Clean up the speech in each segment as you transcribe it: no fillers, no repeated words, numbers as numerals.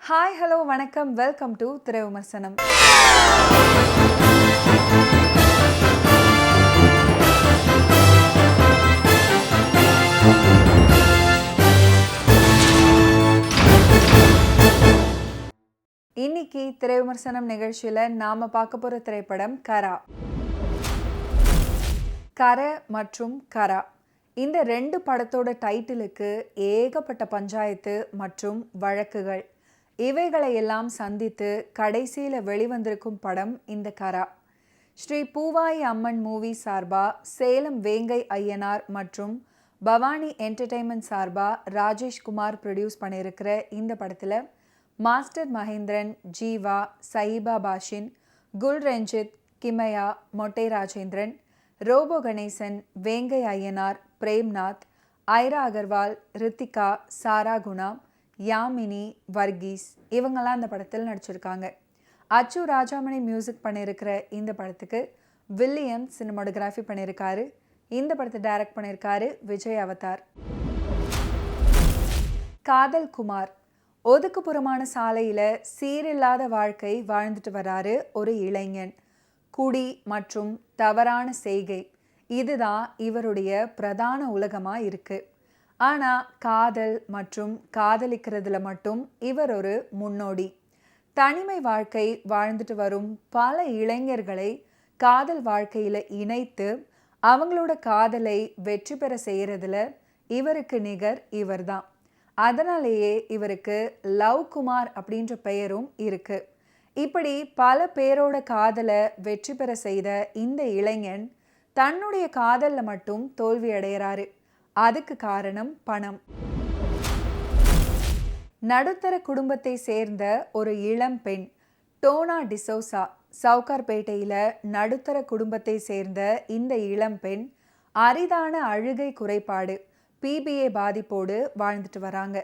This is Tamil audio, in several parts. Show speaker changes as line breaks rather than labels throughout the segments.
ஹாய் ஹலோ வணக்கம் வெல்கம் டு திரை விமர்சனம். இன்னைக்கு திரை விமர்சனம் நிகழ்ச்சியில் நாம பார்க்க போற திரைப்படம் கரா. கர மற்றும் கரா இந்த ரெண்டு படத்தோட டைட்டிலுக்கு ஏகப்பட்ட பஞ்சாயத்து மற்றும் வழக்குகள் இவைகளை எல்லாம் சந்தித்து கடைசியில் வெளிவந்திருக்கும் படம் இந்த கரா. ஸ்ரீ பூவாயி அம்மன் மூவி சார்பா சேலம் வேங்கை ஐயனார் மற்றும் பவானி என்டர்டெயின்மெண்ட் சார்பா ராஜேஷ்குமார் ப்ரொடியூஸ் பண்ணியிருக்கிற இந்த படத்தில் மாஸ்டர் மகேந்திரன், ஜீவா, சயிபா பாஷின், குல் ரஞ்சித், கிமையா, மொட்டை ராஜேந்திரன், ரோபோ கணேசன், வேங்கை ஐயனார், பிரேம்நாத், ஐரா அகர்வால், ரித்திகா, சாரா குணா, யாமினி, வர்கீஸ் இவங்கெல்லாம் இந்த படத்தில் நடிச்சிருக்காங்க. அச்சு ராஜாமணி மியூசிக் பண்ணியிருக்கிற இந்த படத்துக்கு வில்லியம் சினிமாட்டோகிராஃபி பண்ணியிருக்காரு. இந்த படத்தை டைரக்ட் பண்ணியிருக்காரு விஜய் அவதார். காதல் குமார் ஒதுக்குப்புறமான சாலையில் சீரில்லாத வாழ்க்கை வாழ்ந்துட்டு வராரு ஒரு இளைஞன். குடி மற்றும் தவறான செய்கை இதுதான் இவருடைய பிரதான உலகமாக இருக்குது. ஆனால் காதல் மற்றும் காதலிக்கிறதுல மட்டும் இவர் ஒரு முன்னோடி. தனிமை வாழ்க்கை வாழ்ந்துட்டு வரும் பல இளைஞர்களை காதல் வாழ்க்கையில் இணைத்து அவங்களோட காதலை வெற்றி பெற செய்கிறதுல இவருக்கு நிகர் இவர்தான். அதனாலேயே இவருக்கு லவ் குமார் அப்படின்ற பெயரும் இருக்கு. இப்படி பல பேரோட காதலை வெற்றி பெற செய்த இந்த இளைஞன் தன்னுடைய காதலில் மட்டும் தோல்வி அடைகிறாரு. அதுக்கு காரணம் பணம். நடுத்தர குடும்பத்தை சேர்ந்த ஒரு இளம் பெண் டோனா டிசோசா சவுகார்பேட்டையில் நடுத்தர குடும்பத்தை சேர்ந்த இந்த இளம் பெண் அரிதான அழுகை குறைபாடு PBA பாதிப்போடு வாழ்ந்துட்டு வராங்க.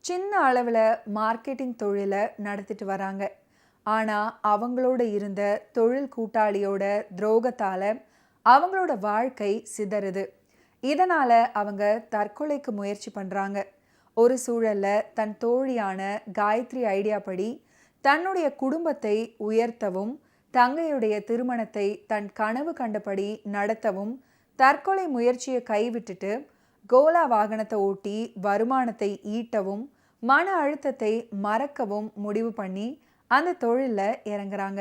சின்ன அளவில் மார்க்கெட்டிங் தொழிலை நடத்திட்டு வராங்க. ஆனால் அவங்களோட இருந்த தொழில் கூட்டாளியோட துரோகத்தால் அவங்களோட வாழ்க்கை சிதறுது. இதனால் அவங்க தற்கொலைக்கு முயற்சி பண்ணுறாங்க. ஒரு சூழலில் தன் தோழியான காயத்ரி ஐடியா படி தன்னுடைய குடும்பத்தை உயர்த்தவும் தங்கையுடைய திருமணத்தை தன் கனவு கண்டபடி நடத்தவும் தற்கொலை முயற்சியை கைவிட்டுட்டு கோலா வாகனத்தை ஓட்டி வருமானத்தை ஈட்டவும் மன அழுத்தத்தை மறக்கவும் முடிவு பண்ணி அந்த தொழிலில் இறங்குறாங்க.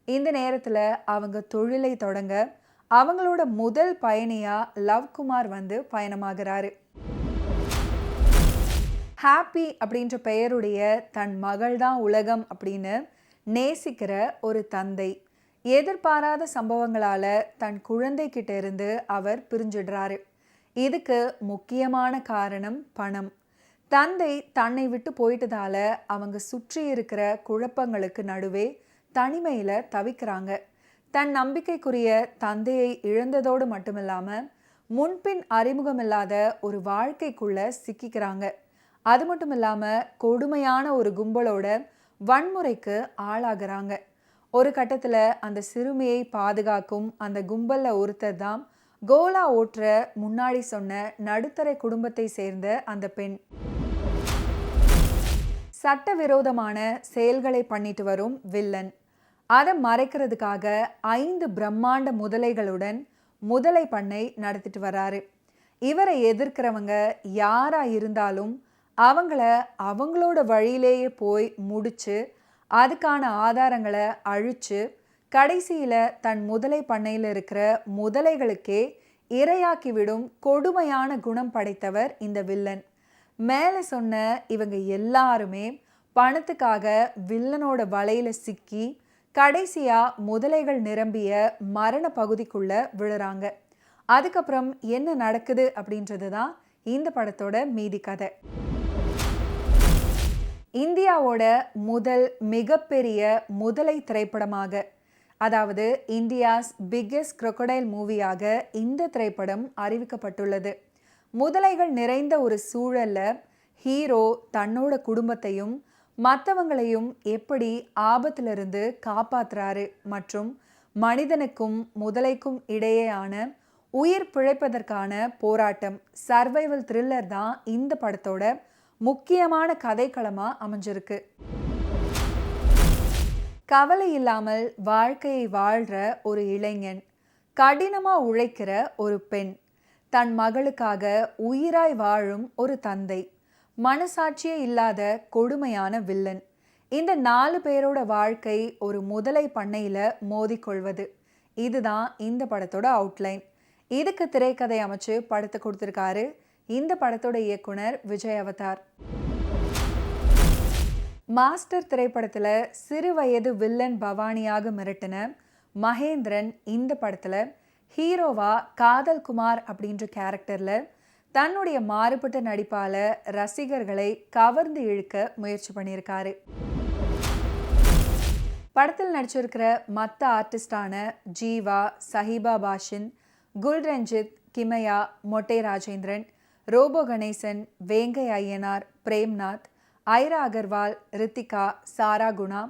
இந்த நேரத்தில் அவங்க தொழிலை தொடங்க அவங்களோட முதல் பயணியா லவ்குமார் வந்து பயணமாகிறாரு. ஹாப்பி அப்படின்ற பெயருடைய தன் மகள் தான் உலகம் அப்படின்னு நேசிக்கிற ஒரு தந்தை எதிர்பாராத சம்பவங்களால தன் குழந்தைகிட்ட இருந்து அவர் பிரிஞ்சிடுறாரு. இதுக்கு முக்கியமான காரணம் பணம். தந்தை தன்னை விட்டு போயிட்டதால அவங்க சுற்றி இருக்கிற குழப்பங்களுக்கு நடுவே தனிமையில் தவிக்கிறாங்க. தன் நம்பிக்கைக்குரிய தந்தையை இழந்ததோடு மட்டுமில்லாமல் முன்பின் அறிமுகமில்லாத ஒரு வாழ்க்கைக்குள்ள சிக்கிக்கிறாங்க. அது மட்டும் இல்லாமல் கொடுமையான ஒரு கும்பலோட வன்முறைக்கு ஆளாகிறாங்க. ஒரு கட்டத்தில் அந்த சிறுமியை பாதுகாக்கும் அந்த கும்பலில் ஒருத்தர் தான் கோலா ஓட்டுற முன்னாடி சொன்ன நடுத்தர குடும்பத்தை சேர்ந்த அந்த பெண். சட்டவிரோதமான செயல்களை பண்ணிட்டு வரும் வில்லன். அதை மறைக்கிறதுக்காக 5 பிரம்மாண்ட முதலைகளுடன் முதலை பண்ணை நடத்திட்டு வராரு. இவரை எதிர்க்கிறவங்க யாரா இருந்தாலும் அவங்கள அவங்களோட வழியிலேயே போய் முடிச்சு அதுக்கான ஆதாரங்களை அழிச்சு கடைசியில் தன் முதலை பண்ணையில் இருக்கிற முதலைகளுக்கே இரையாக்கிவிடும் கொடுமையான குணம் படைத்தவர் இந்த வில்லன். மேலே சொன்ன இவங்க எல்லாருமே பணத்துக்காக வில்லனோட வலையில சிக்கி கடைசியாக முதலைகள் நிரம்பிய மரண பகுதிக்குள்ள விழுறாங்க. அதுக்கப்புறம் என்ன நடக்குது அப்படின்றது தான் இந்த படத்தோட மீதி கதை. இந்தியாவோட முதல் மிகப்பெரிய முதலை திரைப்படமாக, அதாவது இந்தியாஸ் பிக்கெஸ்ட் crocodile மூவியாக இந்த திரைப்படம் அறிவிக்கப்பட்டுள்ளது. முதலைகள் நிறைந்த ஒரு சூழல்ல ஹீரோ தன்னோட குடும்பத்தையும் மற்றவங்களையும் எப்படி ஆபத்திலிருந்து காப்பாற்றுறாரு மற்றும் மனிதனுக்கும் முதலைக்கும் இடையேயான உயிர் பிழைப்பதற்கான போராட்டம் சர்வைவல் த்ரில்லர் தான் இந்த படத்தோட முக்கியமான கதைக்களமா அமைஞ்சிருக்கு. கவலை இல்லாமல் வாழ்க்கையை வாழ்ற ஒரு இளைஞன், கடினமா உழைக்கிற ஒரு பெண், தன் மகளுக்காக உயிராய் வாழும் ஒரு தந்தை, மனசாட்சியே இல்லாத கொடுமையான வில்லன். இந்த 4 பேரோட வாழ்க்கை ஒரு முதலை பண்ணையில மோதிக்கொள்வது. இதுதான் இந்த படத்தோட அவுட்லைன். இதுக்கு திரைக்கதை அமைச்சு படத்தை கொடுத்திருக்காரு இந்த படத்தோட இயக்குனர் விஜய் அவதார். மாஸ்டர் திரைப்படத்துல சிறு வயது வில்லன் பவானியாக மிரட்டின மகேந்திரன் இந்த படத்துல ஹீரோவா காதல் குமார் அப்படின்ற கேரக்டர்ல தன்னுடைய மாறுபட்ட நடிப்பால ரசிகர்களை கவர்ந்து இழுக்க முயற்சி பண்ணியிருக்காரு. படத்தில் நடிச்சிருக்கிற மற்ற ஆர்டிஸ்டான ஜீவா, சஹிபா பாஷின், குல்ரஞ்சித், கிமையா, மொட்டை ராஜேந்திரன், ரோபோ கணேசன், வேங்கை ஐயனார், பிரேம்நாத், ஐரா அகர்வால், ரித்திகா, சாரா குணா,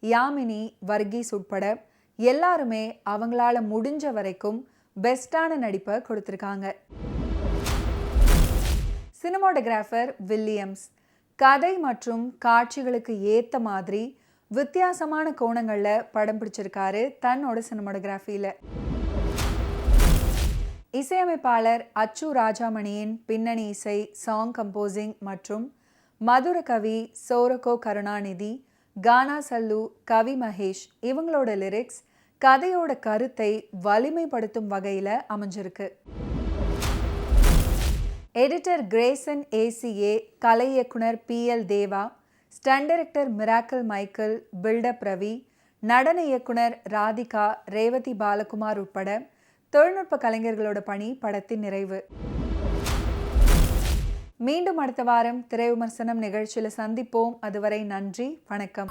யாமினி, வர்கீஸ் உட்பட எல்லாருமே அவங்களால முடிஞ்ச வரைக்கும் பெஸ்டான நடிப்பை கொடுத்துருக்காங்க. சினிமாட்டோகிராஃபர் வில்லியம்ஸ் கதை மற்றும் காட்சிகளுக்கு ஏற்ற மாதிரி வித்தியாசமான கோணங்களில் படம் பிடிச்சிருக்காரு தன்னோட சினிமாட்டோகிராஃபியில். இசையமைப்பாளர் அச்சு ராஜாமணியின் பின்னணி இசை, சாங் கம்போசிங் மற்றும் மதுர கவி சோரகோ கருணாநிதி, கானா சல்லு, கவி மகேஷ் இவங்களோட லிரிக்ஸ் கதையோட கருத்தை வலிமைப்படுத்தும் வகையில் அமைஞ்சிருக்கு. எடிட்டர் கிரேசன் ஏசிஏ, கலை இயக்குனர் PL Deva, stunt director Miracle Michael, buildup Ravi, நடன இயக்குனர் ராதிகா, ரேவதி பாலகுமார் உட்பட தொழில்நுட்ப கலைஞர்களோட பணி படத்தின் நிறைவு. மீண்டும் அடுத்த வாரம் திரை விமர்சனம் நிகழ்ச்சியில் சந்திப்போம். அதுவரை நன்றி, வணக்கம்.